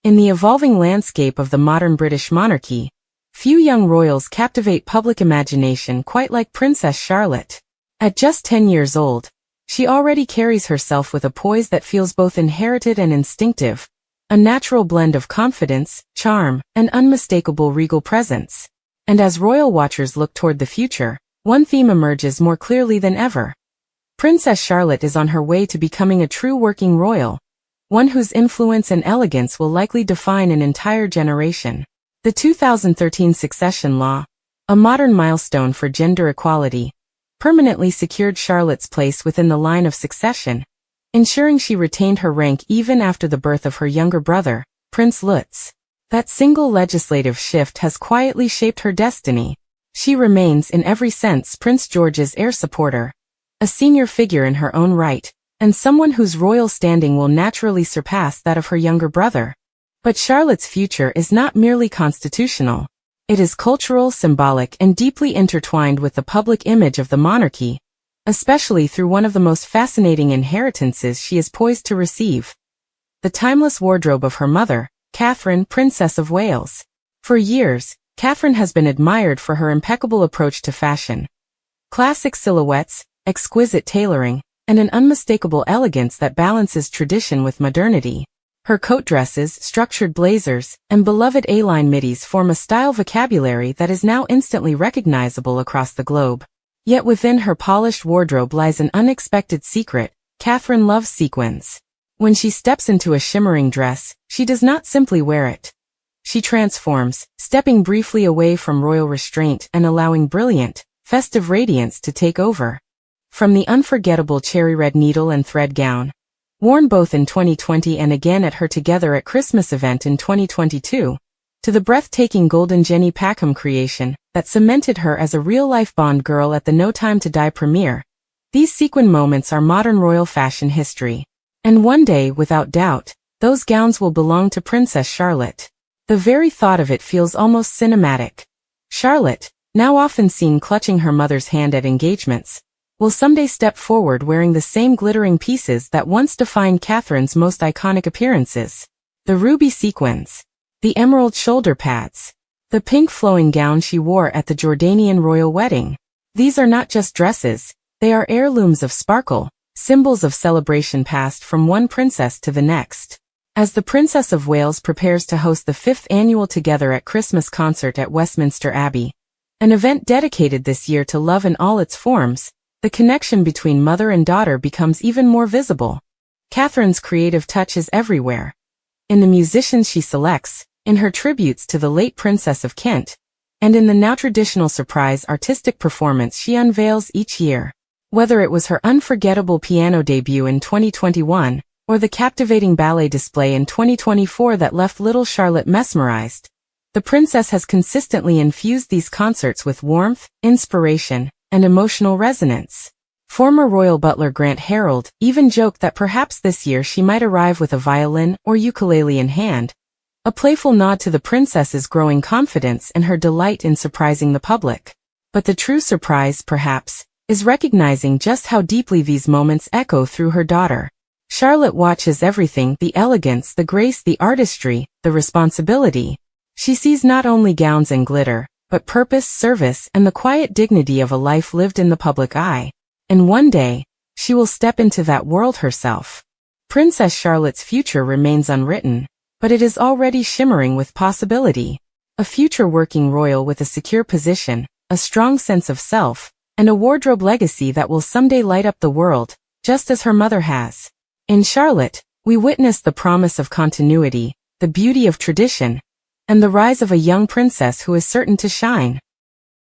In the evolving landscape of the modern British monarchy, few young royals captivate public imagination quite like Princess Charlotte. At just 10 years old, she already carries herself with a poise that feels both inherited and instinctive, a natural blend of confidence, charm, and unmistakable regal presence. And as royal watchers look toward the future, one theme emerges more clearly than ever. Princess Charlotte is on her way to becoming a true working royal, one whose influence and elegance will likely define an entire generation. The 2013 succession law, a modern milestone for gender equality, permanently secured Charlotte's place within the line of succession, ensuring she retained her rank even after the birth of her younger brother, Prince Lutz. That single legislative shift has quietly shaped her destiny. She remains, in every sense, Prince George's heir supporter, a senior figure in her own right, and someone whose royal standing will naturally surpass that of her younger brother. But Charlotte's future is not merely constitutional. It is cultural, symbolic, and deeply intertwined with the public image of the monarchy, especially through one of the most fascinating inheritances she is poised to receive: the timeless wardrobe of her mother, Catherine, Princess of Wales. For years, Catherine has been admired for her impeccable approach to fashion. Classic silhouettes, exquisite tailoring, and an unmistakable elegance that balances tradition with modernity. Her coat dresses, structured blazers, and beloved A-line middies form a style vocabulary that is now instantly recognizable across the globe. Yet within her polished wardrobe lies an unexpected secret: Catherine loves sequins. When she steps into a shimmering dress, she does not simply wear it. She transforms, stepping briefly away from royal restraint and allowing brilliant, festive radiance to take over. From the unforgettable cherry red needle and thread gown, worn both in 2020 and again at her Together at Christmas event in 2022, to the breathtaking golden Jenny Packham creation that cemented her as a real-life Bond girl at the No Time to Die premiere, these sequin moments are modern royal fashion history. And one day, without doubt, those gowns will belong to Princess Charlotte. The very thought of it feels almost cinematic. Charlotte, now often seen clutching her mother's hand at engagements, will someday step forward wearing the same glittering pieces that once defined Catherine's most iconic appearances. The ruby sequins, the emerald shoulder pads, the pink flowing gown she wore at the Jordanian royal wedding. These are not just dresses, they are heirlooms of sparkle, symbols of celebration passed from one princess to the next. As the Princess of Wales prepares to host the 5th annual Together at Christmas concert at Westminster Abbey, an event dedicated this year to love in all its forms, the connection between mother and daughter becomes even more visible. Catherine's creative touch is everywhere. In the musicians she selects, in her tributes to the late Princess of Kent, and in the now traditional surprise artistic performance she unveils each year. Whether it was her unforgettable piano debut in 2021, or the captivating ballet display in 2024 that left little Charlotte mesmerized, the princess has consistently infused these concerts with warmth, inspiration, and emotional resonance. Former royal butler Grant Harold even joked that perhaps this year she might arrive with a violin or ukulele in hand, a playful nod to the princess's growing confidence and her delight in surprising the public. But the true surprise, perhaps, is recognizing just how deeply these moments echo through her daughter. Charlotte watches everything: the elegance, the grace, the artistry, the responsibility. She sees not only gowns and glitter, but purpose, service, and the quiet dignity of a life lived in the public eye. And one day, she will step into that world herself. Princess Charlotte's future remains unwritten, but it is already shimmering with possibility. A future working royal with a secure position, a strong sense of self, and a wardrobe legacy that will someday light up the world, just as her mother has. In Charlotte, we witness the promise of continuity, the beauty of tradition, and the rise of a young princess who is certain to shine.